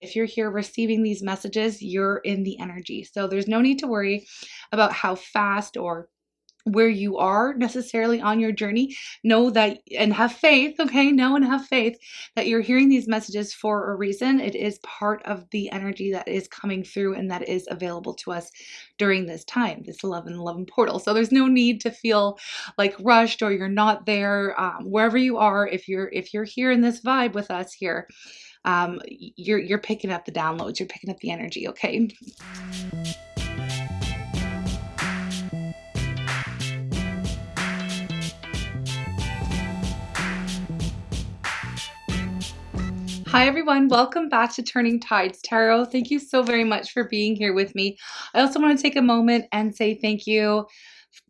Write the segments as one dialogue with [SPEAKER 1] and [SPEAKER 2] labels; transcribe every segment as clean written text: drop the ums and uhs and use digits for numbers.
[SPEAKER 1] If you're here receiving these messages, you're in the energy. So there's no need to worry about how fast or where you are necessarily on your journey. Know that and have faith, okay? Know and have faith that you're hearing these messages for a reason. It is part of the energy that is coming through and that is available to us during this time, this 1111 portal. So there's no need to feel like rushed or you're not there. Wherever you are, if you're here in this vibe with us here, you're picking up the downloads, you're picking up the energy, okay? Hi everyone, welcome back to Turning Tides Tarot. Thank you so very much for being here with me. I also want to take a moment and say thank you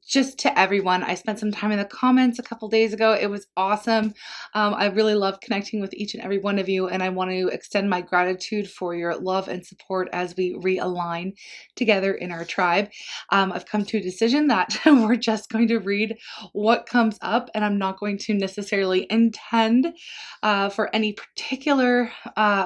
[SPEAKER 1] just to everyone. I spent some time in the comments a couple days ago. It was awesome. I really love connecting with each and every one of you, and I want to extend my gratitude for your love and support as we realign together in our tribe. I've come to a decision that we're just going to read what comes up, and I'm not going to necessarily intend for any particular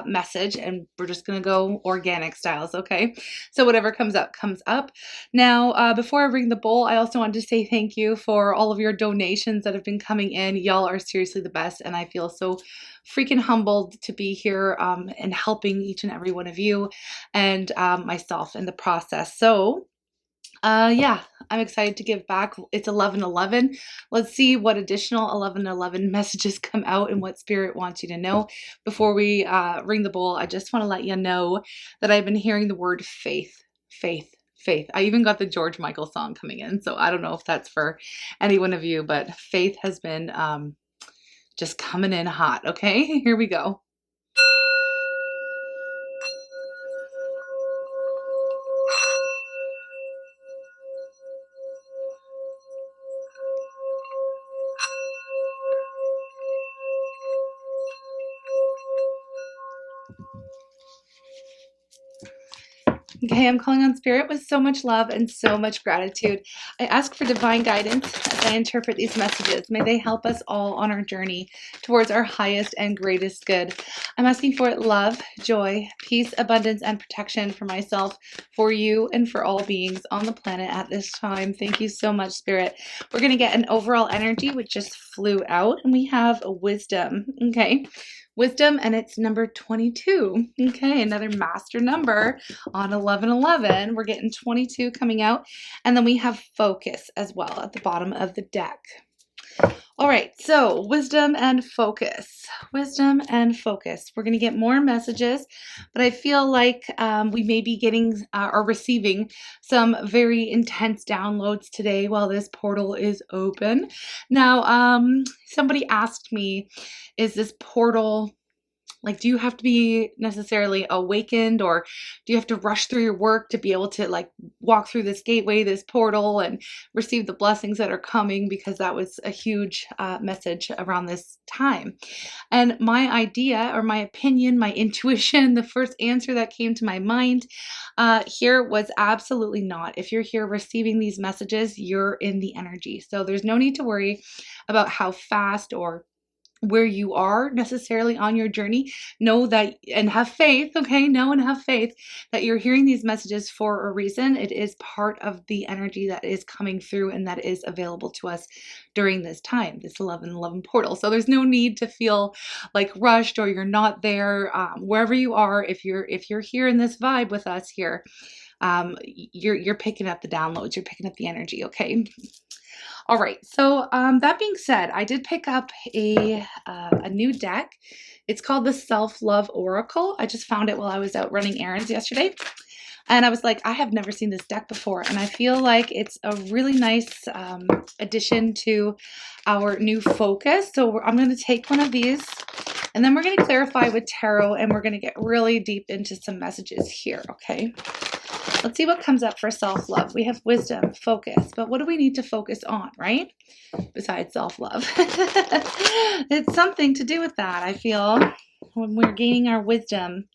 [SPEAKER 1] message, and we're just going to go organic styles, okay? So whatever comes up, comes up. Now, before I ring the bowl, I also wanted to say thank you for all of your donations that have been coming in. Y'all are seriously the best, and I feel so freaking humbled to be here and helping each and every one of you and myself in the process. So yeah, I'm excited to give back. It's 11:11. Let's see what additional 11:11 messages come out and what Spirit wants you to know. Before we ring the bowl, I just want to let you know that I've been hearing the word faith, faith, faith. I even got the George Michael song coming in, so I don't know if that's for any one of you, but faith has been just coming in hot. Okay, here we go. Okay, I'm calling on Spirit with so much love and so much gratitude. I ask for divine guidance as I interpret these messages. May they help us all on our journey towards our highest and greatest good. I'm asking for love, joy, peace, abundance, and protection for myself, for you, and for all beings on the planet at this time. Thank you so much, Spirit. We're going to get an overall energy, which just flew out, and we have a wisdom. Okay. Wisdom, and it's number 22. Okay, another master number on 11:11. We're getting 22 coming out. And then we have focus as well at the bottom of the deck. All right, so wisdom and focus. Wisdom and focus. We're going to get more messages, but I feel like we may be getting or receiving some very intense downloads today while this portal is open. Now, somebody asked me, is this portal, like, do you have to be necessarily awakened, or do you have to rush through your work to be able to like walk through this gateway, this portal, and receive the blessings that are coming? Because that was a huge message around this time. And my idea, or my opinion, my intuition, the first answer that came to my mind here was absolutely not. If you're here receiving these messages, you're in the energy. So there's no need to worry about how fast or where you are necessarily on your journey. Know that and have faith, okay? Know and have faith that you're hearing these messages for a reason. It is part of the energy that is coming through and that is available to us during this time, this 11:11 portal. So there's no need to feel like rushed or you're not there. Wherever you are, if you're here in this vibe with us here, you're picking up the downloads, you're picking up the energy, okay? All right, so that being said, I did pick up a new deck. It's called the Self-Love Oracle. I just found it while I was out running errands yesterday. And I was like, I have never seen this deck before. And I feel like it's a really nice addition to our new focus. So I'm going to take one of these, and then we're going to clarify with tarot, and we're going to get really deep into some messages here, okay? Let's see what comes up for self-love. We have wisdom, focus, but what do we need to focus on, right? Besides self-love. It's something to do with that, I feel, when we're gaining our wisdom,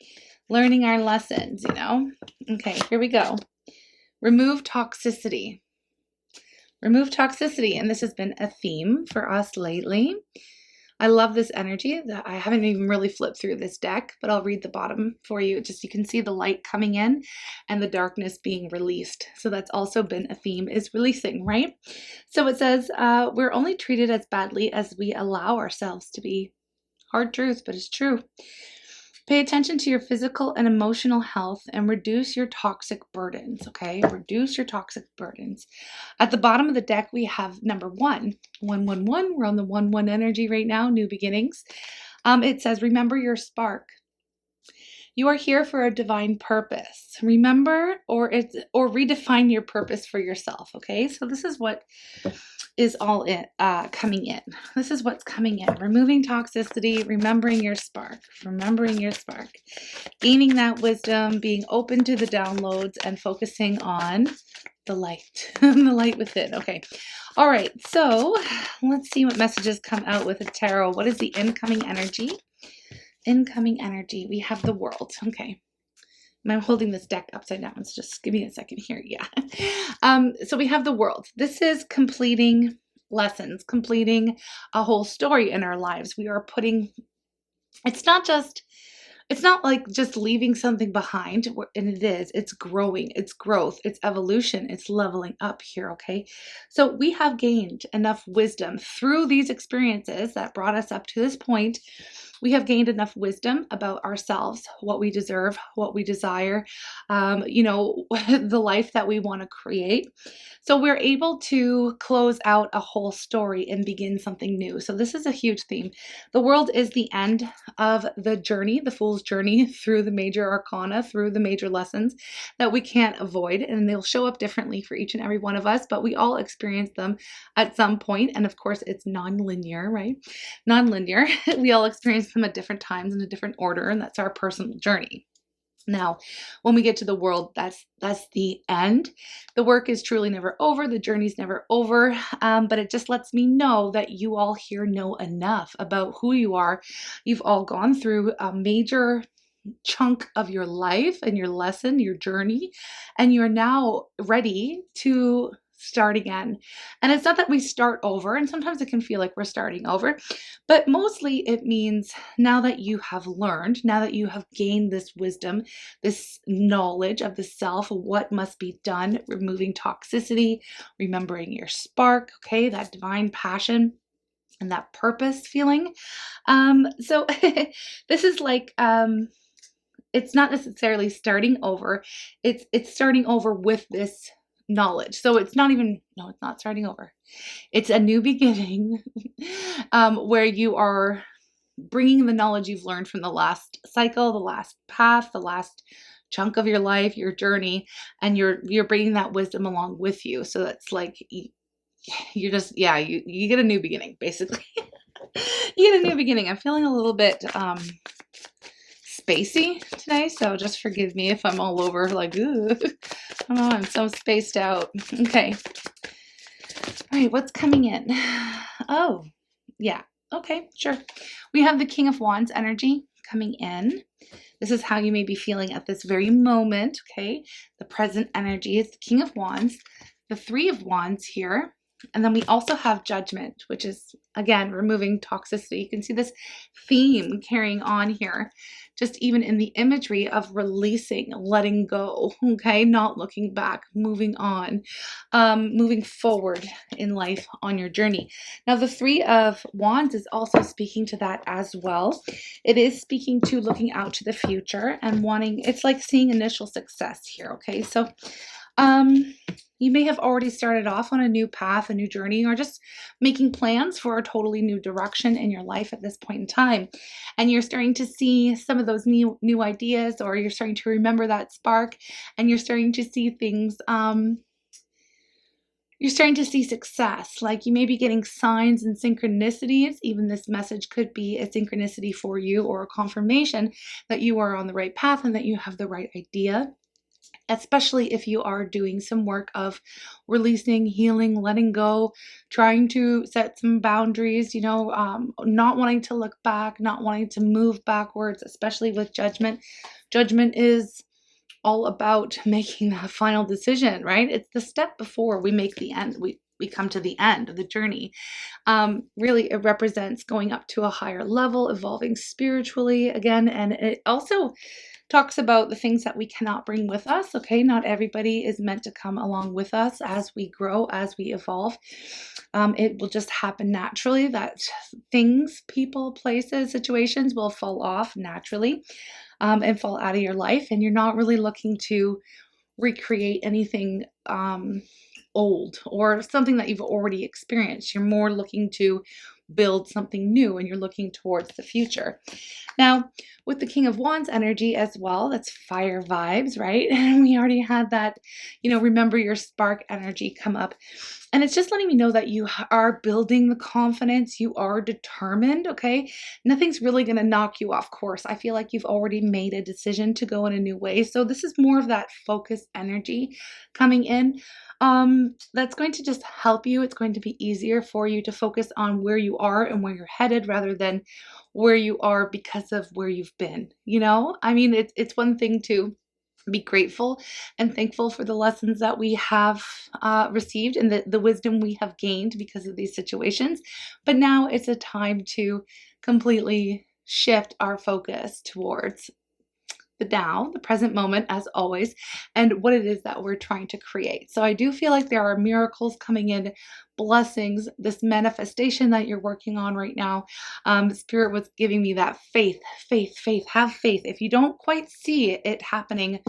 [SPEAKER 1] learning our lessons, you know? Okay, here we go. Remove toxicity. Remove toxicity, and this has been a theme for us lately. I love this energy that I haven't even really flipped through this deck, but I'll read the bottom for you. Just you can see the light coming in and the darkness being released. So that's also been a theme, is releasing, right? So it says, we're only treated as badly as we allow ourselves to be. Hard truth, but it's true. Pay attention to your physical and emotional health and reduce your toxic burdens, okay? Reduce your toxic burdens. At the bottom of the deck, we have number 111. We're on the 1-1 energy right now, new beginnings. It says, remember your spark. You are here for a divine purpose. Remember or redefine your purpose for yourself, okay? So this is what is all coming in. This is what's coming in. Removing toxicity, remembering your spark, gaining that wisdom, being open to the downloads, and focusing on the light, the light within. Okay. All right. So let's see what messages come out with the tarot. What is the incoming energy? Incoming energy. We have the World. Okay. I'm holding this deck upside down, so just give me a second here. Yeah. So we have the World. This is completing lessons, completing a whole story in our lives. We are putting, it's not like just leaving something behind, and it's growing, it's growth, it's evolution, it's leveling up here, okay? So we have gained enough wisdom through these experiences that brought us up to this point. We have gained enough wisdom about ourselves, what we deserve, what we desire, the life that we want to create. So we're able to close out a whole story and begin something new. So this is a huge theme. The World is the end of the journey, the Fool's journey through the major arcana, through the major lessons that we can't avoid. And they'll show up differently for each and every one of us, but we all experience them at some point. And of course, it's non-linear, right? Non-linear. We all experience them at different times in a different order, and that's our personal journey. Now, when we get to the World, that's the end. The work is truly never over. The journey's never over. But it just lets me know that you all here know enough about who you are. You've all gone through a major chunk of your life and your lesson, your journey, and you're now ready to start again. And it's not that we start over, and sometimes it can feel like we're starting over, but mostly it means now that you have learned, now that you have gained this wisdom, this knowledge of the self, what must be done, removing toxicity, remembering your spark, okay, that divine passion and that purpose feeling. So this is like, it's not necessarily starting over. It's starting over with this knowledge. So it's not starting over. It's a new beginning where you are bringing the knowledge you've learned from the last cycle, the last path, the last chunk of your life, your journey, and you're bringing that wisdom along with you. So that's like you're just, yeah, you get a new beginning, basically. You get a new beginning. I'm feeling a little bit spacey today, so just forgive me if I'm all over like, ooh, I don't know, I'm so spaced out. Okay. All right, what's coming in? Oh, yeah. Okay, sure. We have the King of Wands energy coming in. This is how you may be feeling at this very moment, okay? The present energy is the King of Wands, the Three of Wands here, and then we also have Judgment, which is, again, removing toxicity. You can see this theme carrying on here, just even in the imagery of releasing, letting go, okay? Not looking back, moving on, moving forward in life on your journey. Now, the Three of Wands is also speaking to that as well. It is speaking to looking out to the future and wanting, it's like seeing initial success here, okay? So, you may have already started off on a new path, a new journey, or just making plans for a totally new direction in your life at this point in time. And you're starting to see some of those new ideas, or you're starting to remember that spark, and you're starting to see things, you're starting to see success. Like you may be getting signs and synchronicities. Even this message could be a synchronicity for you, or a confirmation that you are on the right path and that you have the right idea. Especially if you are doing some work of releasing, healing, letting go, trying to set some boundaries, not wanting to look back, not wanting to move backwards, especially with Judgment. Judgment is all about making that final decision, right? It's the step before we make the end. we come to the end of the journey. Really, it represents going up to a higher level, evolving spiritually again. And it also talks about the things that we cannot bring with us. Okay, not everybody is meant to come along with us as we grow, as we evolve. It will just happen naturally that things, people, places, situations will fall off naturally and fall out of your life. And you're not really looking to recreate anything old or something that you've already experienced. You're more looking to build something new, and you're looking towards the future. Now, with the King of Wands energy as well, that's fire vibes, right? And we already had that, remember your spark energy come up. And it's just letting me know that you are building the confidence. You are determined, okay? Nothing's really going to knock you off course. I feel like you've already made a decision to go in a new way. So this is more of that focus energy coming in. That's going to just help you. It's going to be easier for you to focus on where you are and where you're headed rather than where you are because of where you've been. I mean, it's one thing to be grateful and thankful for the lessons that we have received and the wisdom we have gained because of these situations. But now it's a time to completely shift our focus towards the now, the present moment, as always, and what it is that we're trying to create. So I do feel like there are miracles coming in, blessings, this manifestation that you're working on right now. Spirit was giving me that faith, have faith. If you don't quite see it happening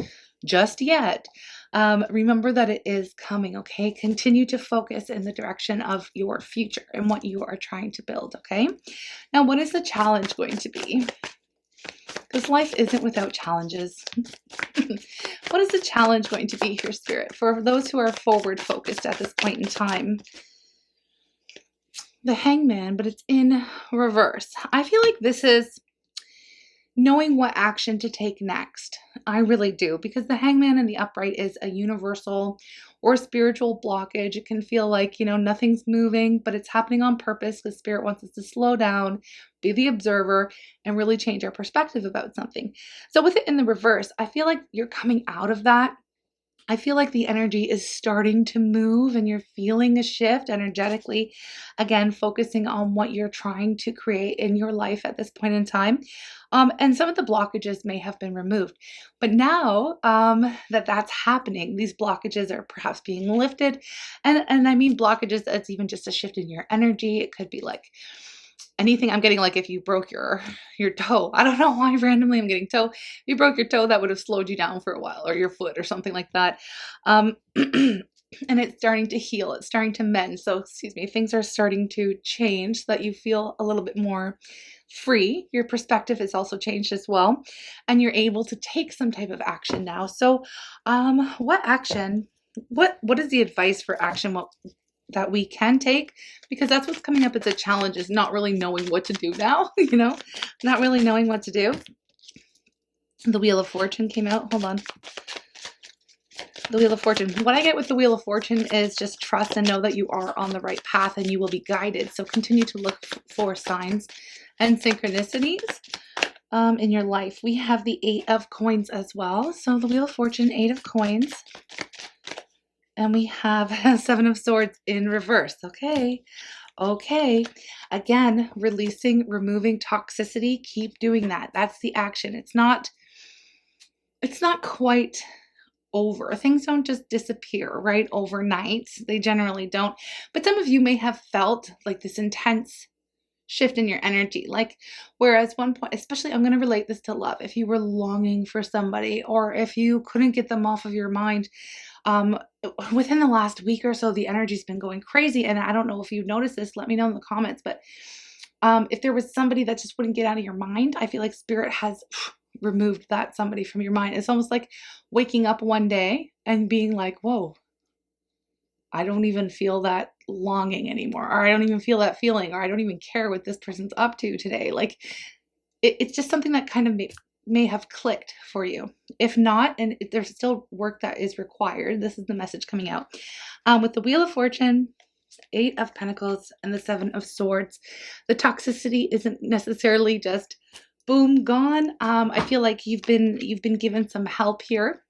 [SPEAKER 1] just yet, remember that it is coming, okay? Continue to focus in the direction of your future and what you are trying to build, okay? Now, what is the challenge going to be? Because life isn't without challenges. What is the challenge going to be here, Spirit, for those who are forward focused at this point in time? The Hangman, but it's in reverse. I feel like this is knowing what action to take next. I really do, because the Hangman in the upright is a universal or spiritual blockage. It can feel like, nothing's moving, but it's happening on purpose because Spirit wants us to slow down, be the observer, and really change our perspective about something. So with it in the reverse, I feel like you're coming out of that. I feel like the energy is starting to move and you're feeling a shift energetically. Again, focusing on what you're trying to create in your life at this point in time. And some of the blockages may have been removed. But now that's happening, these blockages are perhaps being lifted. And I mean blockages, it's even just a shift in your energy. It could be like anything. I'm getting like if you broke your toe. I don't know why randomly I'm getting toe. If you broke your toe, that would have slowed you down for a while, or your foot or something like that. And it's starting to heal. It's starting to mend. So, things are starting to change so that you feel a little bit more free. Your perspective has also changed as well. And you're able to take some type of action now. So, what action? What is the advice for action? What that we can take, because that's what's coming up as a challenge, is not really knowing what to do now, not really knowing what to do. The Wheel of Fortune came out. Hold on. The Wheel of Fortune. What I get with the Wheel of Fortune is just trust and know that you are on the right path and you will be guided. So continue to look for signs and synchronicities in your life. We have the 8 of Coins as well. So the Wheel of Fortune, 8 of Coins. And we have 7 of Swords in reverse. Okay. Again, releasing, removing toxicity. Keep doing that. That's the action. It's not quite over. Things don't just disappear, right? Overnight. They generally don't. But some of you may have felt like this intense shift in your energy. Like, whereas one point, especially, I'm going to relate this to love. If you were longing for somebody, or if you couldn't get them off of your mind, within the last week or so, the energy's been going crazy. And I don't know if you've noticed this, let me know in the comments, but if there was somebody that just wouldn't get out of your mind, I feel like Spirit has removed that somebody from your mind. It's almost like waking up one day and being like, whoa, I don't even feel that longing anymore, or I don't even feel that feeling, or I don't even care what this person's up to today. Like, it's just something that kind of may have clicked for you. If not, and there's still work that is required, this is the message coming out. With the Wheel of Fortune, 8 of Pentacles, and the 7 of Swords, the toxicity isn't necessarily just boom, gone. I feel like you've been given some help here.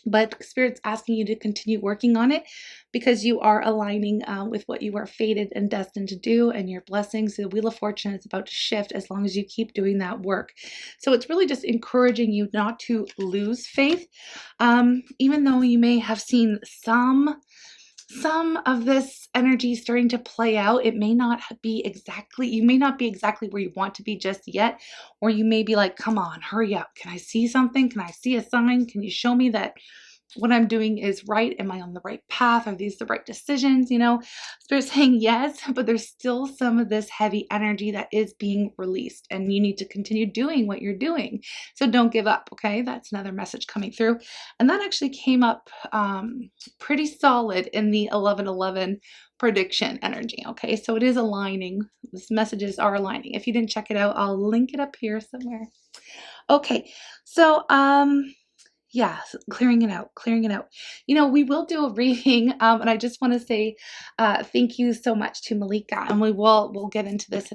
[SPEAKER 1] but Spirit's asking you to continue working on it because you are aligning with what you are fated and destined to do, and your blessings. The Wheel of Fortune is about to shift as long as you keep doing that work. So it's really just encouraging you not to lose faith, even though you may have seen some of this energy starting to play out. It may not be exactly, you may not be exactly where you want to be just yet, or you may be like, come on, hurry up. Can I see something? Can I see a sign? Can you show me that what I'm doing is right? Am I on the right path? Are these the right decisions? You know, Spirit's saying yes, but there's still some of this heavy energy that is being released, and you need to continue doing what you're doing. So don't give up, okay? That's another message coming through. And that actually came up pretty solid in the 1111 prediction energy, okay? So it is aligning. These messages are aligning. If you didn't check it out, I'll link it up here somewhere. Okay, so yeah, clearing it out, clearing it out. You know, we will do a reading, and I just want to say thank you so much to Malika, and we'll get into this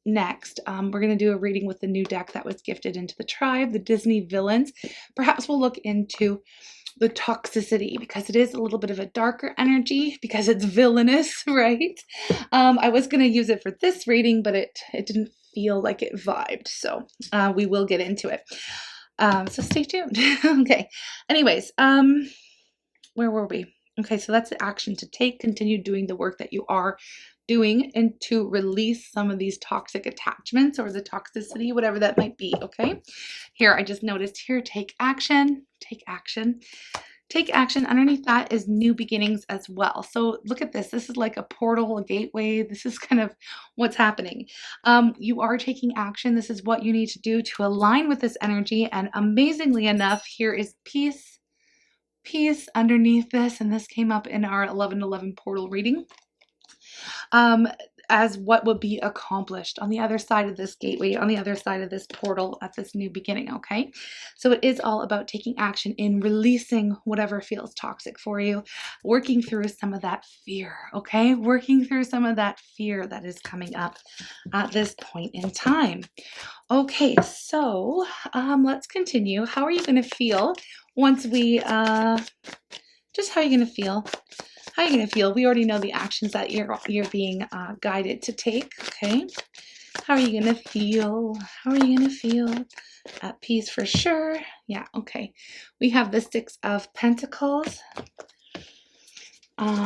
[SPEAKER 1] next. We're going to do a reading with the new deck that was gifted into the tribe, the Disney villains. Perhaps we'll look into the toxicity, because it is a little bit of a darker energy because it's villainous, right? I was going to use it for this reading, but it didn't feel like it vibed, so we will get into it. So stay tuned. Okay. Anyways, where were we? Okay, so that's the action to take. Continue doing the work that you are doing, and to release some of these toxic attachments or the toxicity, whatever that might be. Okay. Here, I just noticed here, take action, take action. Take action. Underneath that is new beginnings as well. So look at this. This is like a portal, a gateway. This is kind of what's happening. You are taking action. This is what you need to do to align with this energy. And amazingly enough, here is peace. Peace underneath this. And this came up in our 1111 portal reading. As what would be accomplished on the other side of this gateway, on the other side of this portal at this new beginning, okay? So it is all about taking action in releasing whatever feels toxic for you, working through some of that fear, okay? Working through some of that fear that is coming up at this point in time. Okay, so let's continue. How are you going to feel once we, just how are you going to feel? How are you going to feel? We already know the actions that you're being guided to take, okay? How are you going to feel? How are you going to feel? At peace for sure. Yeah, okay. We have the Six of Pentacles.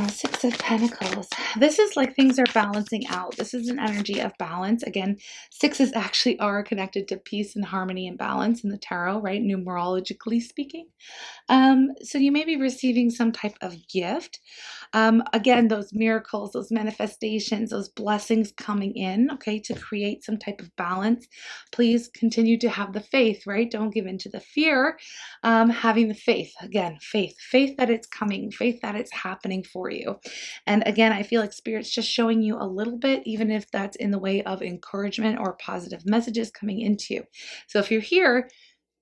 [SPEAKER 1] Six of Pentacles. This is like things are balancing out. This is an energy of balance. Again, sixes actually are connected to peace and harmony and balance in the tarot, right? Numerologically speaking. So you may be receiving some type of gift. Again, those miracles, those manifestations, those blessings coming in, okay, to create some type of balance. Please continue to have the faith, right? Don't give in to the fear. Having the faith, again, faith that it's coming, faith that it's happening for you. And again, I feel like Spirit's just showing you a little bit, even if that's in the way of encouragement or positive messages coming into you. So if you're here,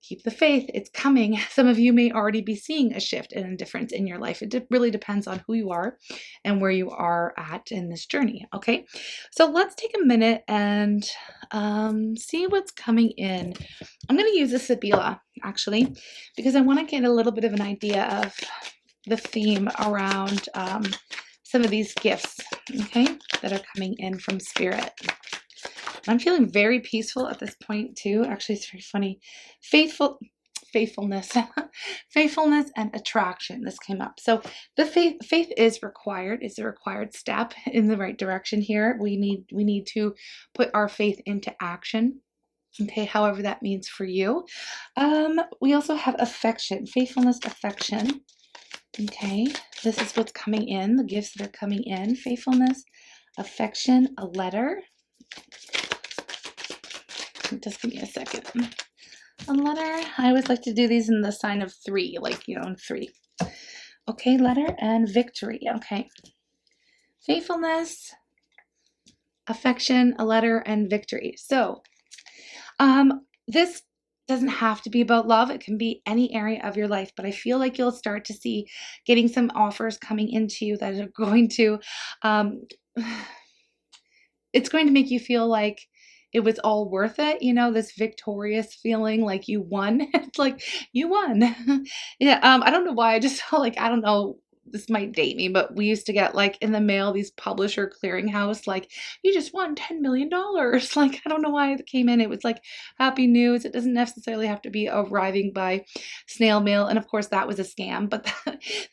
[SPEAKER 1] keep the faith, it's coming. Some of you may already be seeing a shift and a difference in your life. It really depends on who you are and where you are at in this journey, okay? So let's take a minute and see what's coming in. I'm going to use a Sabila, actually, because I want to get a little bit of an idea of the theme around some of these gifts, okay, that are coming in from Spirit. I'm feeling very peaceful at this point too. Actually, it's very funny. Faithfulness, faithfulness and attraction. This came up. So the faith is required. It's a required step in the right direction here. We need to put our faith into action. Okay, however that means for you. We also have affection, faithfulness, affection. Okay, this is what's coming in, the gifts that are coming in. Faithfulness, affection, a letter. Just give me a second. A letter. I always like to do these in the sign of 3, like, you know, in 3. Okay, letter and victory. Okay. Faithfulness, affection, a letter, and victory. So, this doesn't have to be about love. It can be any area of your life, but I feel like you'll start to see getting some offers coming into you that are going to, it's going to make you feel like it was all worth it, you know, this victorious feeling like you won. It's like you won. Yeah, I don't know why I just felt like, I don't know, this might date me, but we used to get like in the mail these publisher clearinghouse, like you just won $10 million. Like I don't know why it came in. It was like happy news. It doesn't necessarily have to be arriving by snail mail. And of course that was a scam, but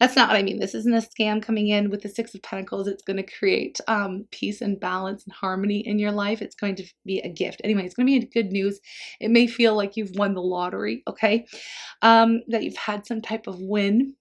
[SPEAKER 1] that's not what I mean. This isn't a scam coming in with the Six of Pentacles. It's going to create peace and balance and harmony in your life. It's going to be a gift. Anyway, it's going to be good news. It may feel like you've won the lottery, okay? That you've had some type of win,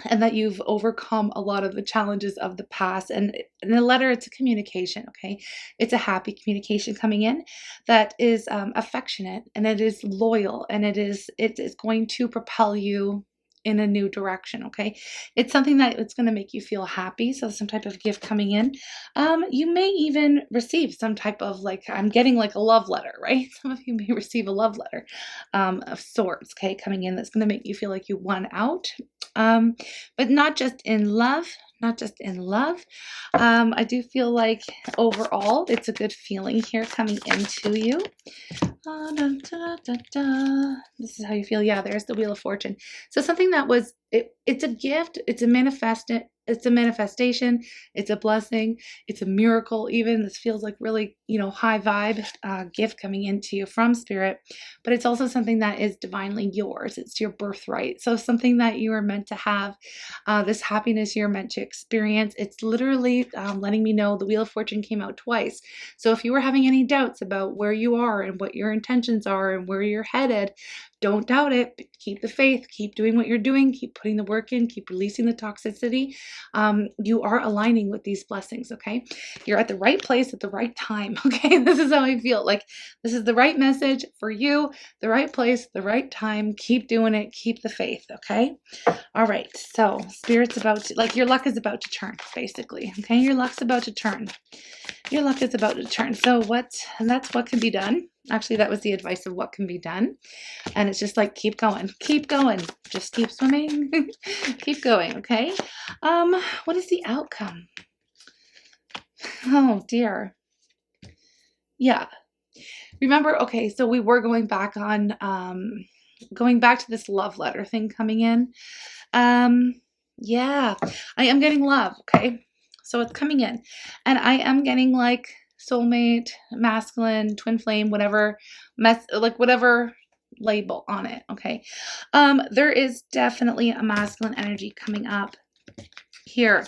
[SPEAKER 1] and that you've overcome a lot of the challenges of the past. And in the letter, it's a communication, okay? It's a happy communication coming in that is affectionate, and it is loyal, and it is going to propel you in a new direction, okay? It's something that it's going to make you feel happy. So some type of gift coming in. You may even receive some type of, like, I'm getting like a love letter, right? Some of you may receive a love letter of sorts, okay, coming in, that's going to make you feel like you won out. But not just in love, not just in love. I do feel like overall it's a good feeling here coming into you. This is how you feel. Yeah, there's the Wheel of Fortune. So something that was, it's a gift, it's a manifestation, it's a blessing, it's a miracle even. This feels like really, you know, high vibe gift coming into you from Spirit, but it's also something that is divinely yours. It's your birthright. So something that you are meant to have, this happiness you're meant to experience. It's literally letting me know the Wheel of Fortune came out twice. So if you were having any doubts about where you are and what your intentions are and where you're headed, don't doubt it. Keep the faith. Keep doing what you're doing. Keep putting the work in. Keep releasing the toxicity. You are aligning with these blessings, okay? You're at the right place at the right time, okay? This is how I feel. Like this is the right message for you, the right place, the right time. Keep doing it. Keep the faith, okay? All right. So Spirit's about to, like, your luck is about to turn, basically, okay? Your luck's about to turn. Your luck is about to turn. So and that's what can be done. Actually, that was the advice of what can be done. And it's just like, keep going, just keep swimming, keep going. Okay. What is the outcome? Oh dear. Yeah. Remember, okay, so we were going back on, going back to this love letter thing coming in. Yeah, I am getting love. Okay. So it's coming in, and I am getting like soulmate, masculine, twin flame, whatever whatever label on it. Okay. There is definitely a masculine energy coming up here.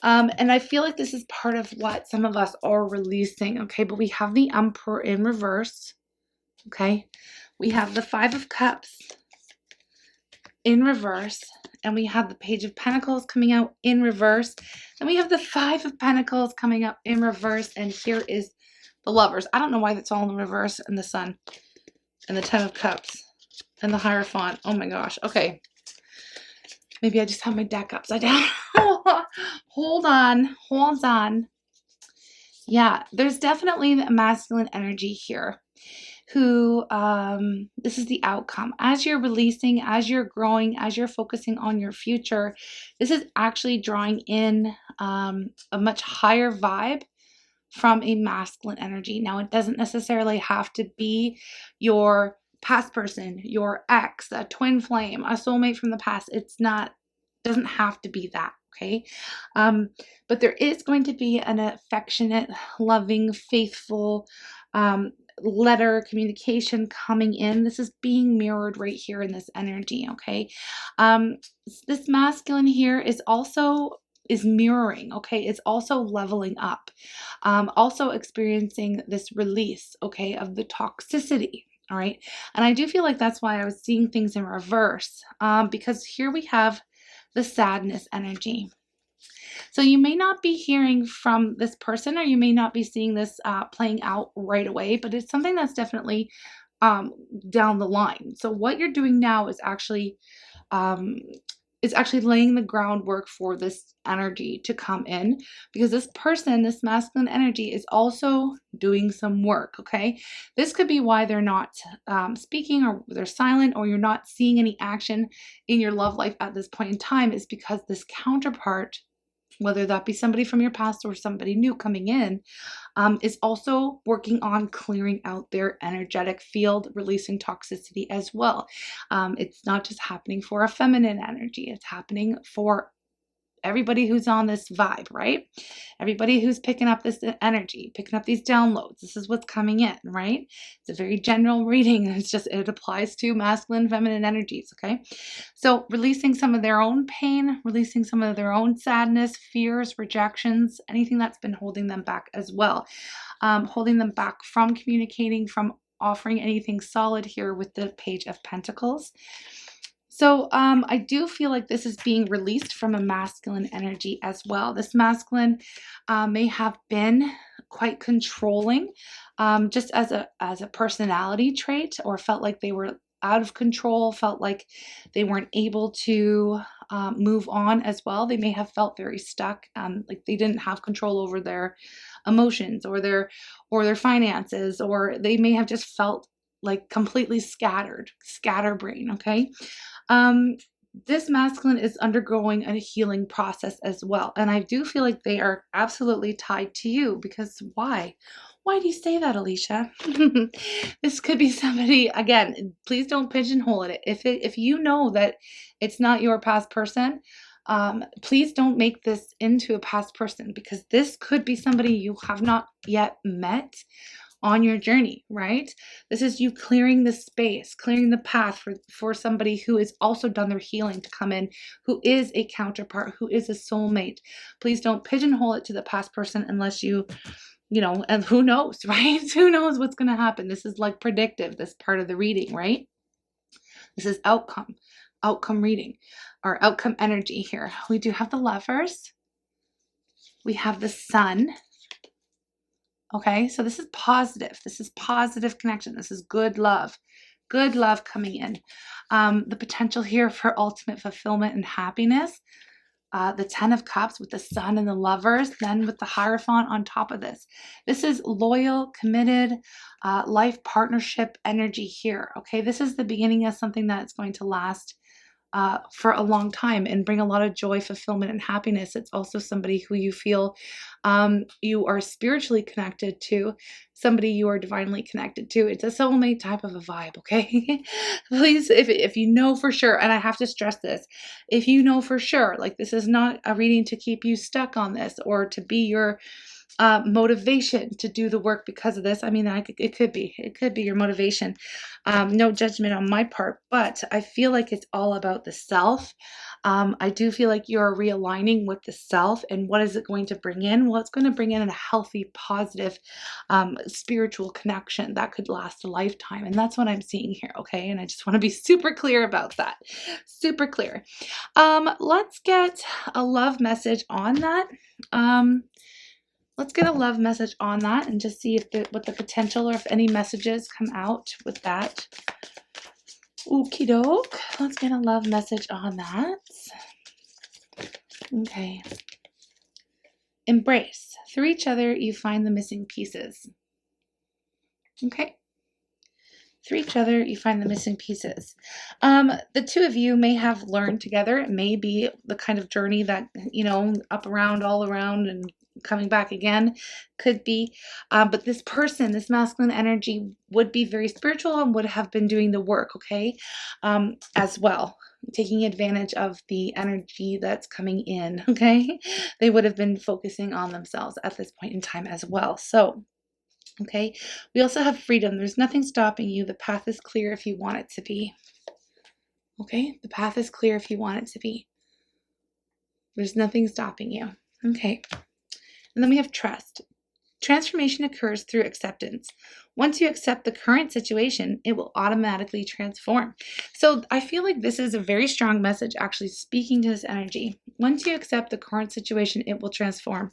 [SPEAKER 1] And I feel like this is part of what some of us are releasing. Okay. But we have the Emperor in reverse. Okay. We have the Five of Cups in reverse. And we have the Page of Pentacles coming out in reverse. And we have the Five of Pentacles coming up in reverse. And here is the Lovers. I don't know why that's all in reverse. And the Sun. And the Ten of Cups. And the Hierophant. Oh my gosh. Okay. Maybe I just have my deck upside down. Hold on. Hold on. Yeah. There's definitely a masculine energy here. Who, this is the outcome. As you're releasing, as you're growing, as you're focusing on your future, this is actually drawing in a much higher vibe from a masculine energy. Now, it doesn't necessarily have to be your past person, your ex, a twin flame, a soulmate from the past. Doesn't have to be that. Okay. But there is going to be an affectionate, loving, faithful, letter communication coming in. This is being mirrored right here in this energy. Okay. This masculine here is mirroring. Okay. It's also leveling up, also experiencing this release, okay, of the toxicity. All right. And I do feel like that's why I was seeing things in reverse, because here we have the sadness energy. So you may not be hearing from this person, or you may not be seeing this playing out right away, but it's something that's definitely down the line. So what you're doing now is actually laying the groundwork for this energy to come in, because this person, this masculine energy, is also doing some work. Okay. This could be why they're not speaking, or they're silent, or you're not seeing any action in your love life at this point in time, is because this counterpart, whether that be somebody from your past or somebody new coming in, is also working on clearing out their energetic field, releasing toxicity as well. It's not just happening for a feminine energy, it's happening for everybody who's on this vibe, right? Everybody who's picking up this energy, picking up these downloads. This is what's coming in, right? It's a very general reading. It applies to masculine, feminine energies, okay? So releasing some of their own pain, releasing some of their own sadness, fears, rejections, anything that's been holding them back as well. Holding them back from communicating, from offering anything solid here with the Page of Pentacles. So I do feel like this is being released from a masculine energy as well. This masculine may have been quite controlling, just as a personality trait, or felt like they were out of control, felt like they weren't able to move on as well. They may have felt very stuck, like they didn't have control over their emotions or their finances, or they may have just felt like completely scatterbrain, okay? This masculine is undergoing a healing process as well. And I do feel like they are absolutely tied to you, because why? Why do you say that, Alishia? This could be somebody, again, please don't pigeonhole it. If you know that it's not your past person, please don't make this into a past person, because this could be somebody you have not yet met on your journey, right? This is you clearing the space, clearing the path for somebody who has also done their healing to come in, who is a counterpart, who is a soulmate. Please don't pigeonhole it to the past person unless you know, and who knows, right? Who knows what's going to happen? This is like predictive, this part of the reading, right? This is outcome reading, or outcome energy here. We do have the Lovers. We have the Sun. Okay, so this is positive. This is positive connection. This is good love coming in. The potential here for ultimate fulfillment and happiness. The Ten of Cups with the Sun and the Lovers, then with the Hierophant on top of this. This is loyal, committed, life partnership energy here. Okay, this is the beginning of something that's going to last for a long time and bring a lot of joy, fulfillment, and happiness. It's also somebody who you feel you are spiritually connected to, somebody you are divinely connected to. It's a soulmate type of a vibe, okay? Please, if you know for sure, and I have to stress this, if you know for sure, like this is not a reading to keep you stuck on this or to be your motivation to do the work because of this. I mean, it could be your motivation. No judgment on my part, but I feel like it's all about the self. I do feel like you're realigning with the self, and what is it going to bring in? Well, it's going to bring in a healthy, positive, spiritual connection that could last a lifetime. And that's what I'm seeing here. Okay. And I just want to be super clear about that. Super clear. Let's get a love message on that. Let's get a love message on that and just see if what the potential, or if any messages come out with that. Okie doke. Let's get a love message on that. Okay. Embrace. Through each other, you find the missing pieces. Okay. Through each other, you find the missing pieces. The two of you may have learned together. It may be the kind of journey that, you know, up, around, all around, and coming back again, could be. But this person, this masculine energy, would be very spiritual and would have been doing the work, okay, as well, taking advantage of the energy that's coming in, okay? They would have been focusing on themselves at this point in time as well. So, okay, we also have freedom. There's nothing stopping you. The path is clear if you want it to be. Okay, the path is clear if you want it to be. There's nothing stopping you. Okay. And then we have trust. Transformation occurs through acceptance. Once you accept the current situation, it will automatically transform. So I feel like this is a very strong message actually speaking to this energy. Once you accept the current situation, it will transform.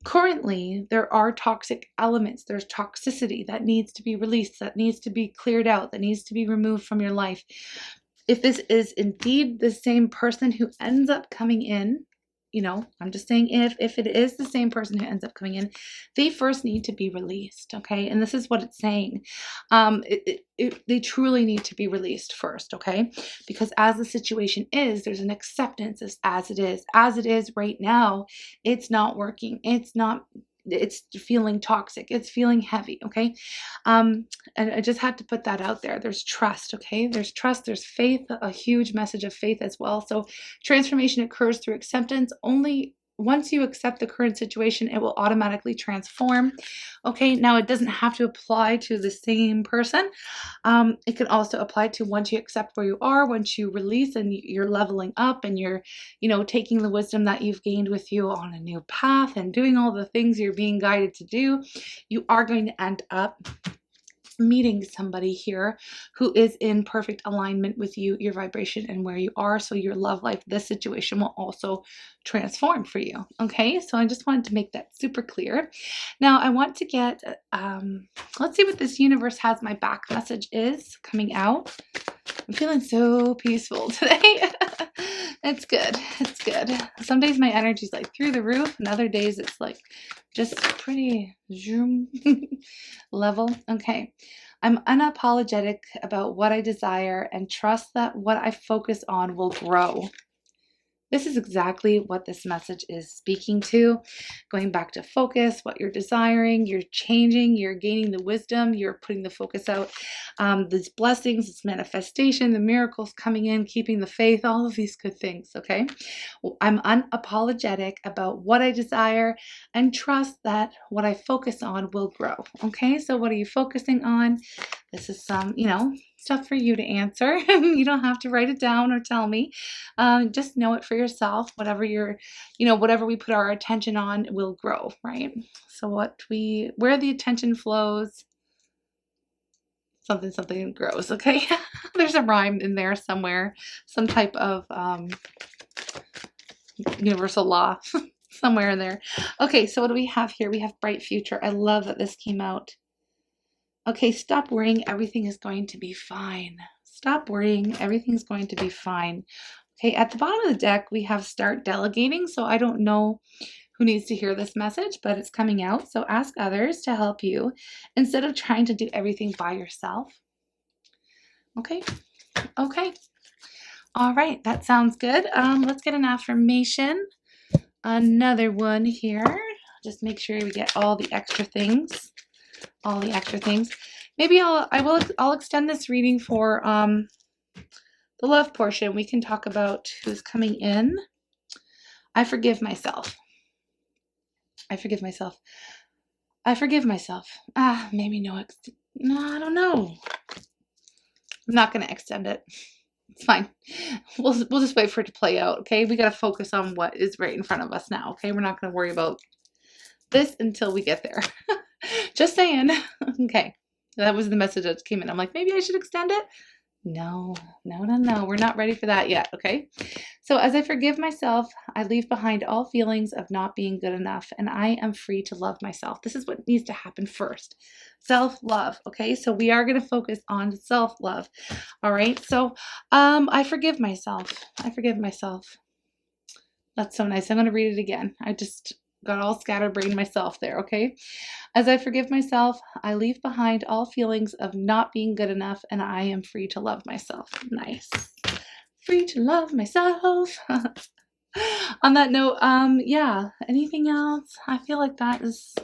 [SPEAKER 1] Currently, there are toxic elements. There's toxicity that needs to be released, that needs to be cleared out, that needs to be removed from your life. If this is indeed the same person who ends up coming in, you know, I'm just saying if it is the same person who ends up coming in, they first need to be released, okay? And this is what it's saying. They truly need to be released first, okay? Because as the situation is, there's an acceptance as it is. As it is right now, it's not working. It's not it's feeling toxic. It's feeling heavy. Okay. And I just had to put that out there. There's trust. Okay. There's trust. There's faith, a huge message of faith as well. So transformation occurs through acceptance. Only once you accept the current situation, it will automatically transform. Okay, now it doesn't have to apply to the same person. It can also apply to once you accept where you are, once you release and you're leveling up and you're, taking the wisdom that you've gained with you on a new path and doing all the things you're being guided to do, you are going to end up meeting somebody here who is in perfect alignment with you, your vibration, and where you are. So your love life, this situation will also transform for you. Okay, so I just wanted to make that super clear. Now I want to get let's see what this universe has my back message is coming out. I'm feeling so peaceful today. It's good. It's good. Some days my energy is like through the roof, and other days it's like just pretty zoom level. Okay. I'm unapologetic about what I desire and trust that what I focus on will grow. This is exactly what this message is speaking to. Going back to focus, what you're desiring, you're changing, you're gaining the wisdom, you're putting the focus out. These blessings, this manifestation, the miracles coming in, keeping the faith, all of these good things, okay? I'm unapologetic about what I desire and trust that what I focus on will grow, okay? So what are you focusing on? This is some, stuff for you to answer. You don't have to write it down or tell me. Just know it for yourself. Whatever whatever we put our attention on will grow, right? So where the attention flows, something grows, okay? There's a rhyme in there somewhere, some type of universal law somewhere in there. Okay, so what do we have here? We have bright future. I love that this came out. Okay, stop worrying. Everything is going to be fine. Stop worrying. Everything's going to be fine. Okay, at the bottom of the deck, we have start delegating. So I don't know who needs to hear this message, but it's coming out. So ask others to help you instead of trying to do everything by yourself. Okay, okay. All right, that sounds good. Let's get an affirmation. Another one here. Just make sure we get all the extra things. All the extra things. Maybe I'll extend this reading for the love portion. We can talk about who's coming in. I forgive myself. I forgive myself. I forgive myself. Maybe no, I don't know. I'm not going to extend it. It's fine. We'll just wait for it to play out, okay? We got to focus on what is right in front of us now, okay? We're not going to worry about this until we get there. Just saying. Okay. That was the message that came in. I'm like, maybe I should extend it. No. We're not ready for that yet. Okay. So as I forgive myself, I leave behind all feelings of not being good enough, and I am free to love myself. This is what needs to happen first. Self-love. Okay. So we are going to focus on self-love. All right. So, I forgive myself. I forgive myself. That's so nice. I'm going to read it again. I just got all scatterbrained myself there, okay? As I forgive myself, I leave behind all feelings of not being good enough, and I am free to love myself. Nice. Free to love myself. On that note, yeah, anything else? I feel like that's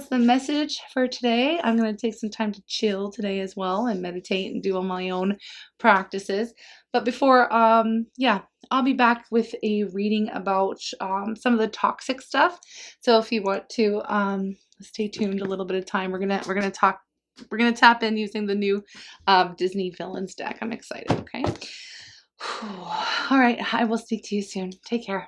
[SPEAKER 1] the message for today. I'm going to take some time to chill today as well and meditate and do all my own practices. But before, yeah, I'll be back with a reading about some of the toxic stuff. So if you want to stay tuned a little bit of time, we're gonna tap in using the new Disney villains deck. I'm excited. Okay. All right. I will speak to you soon. Take care.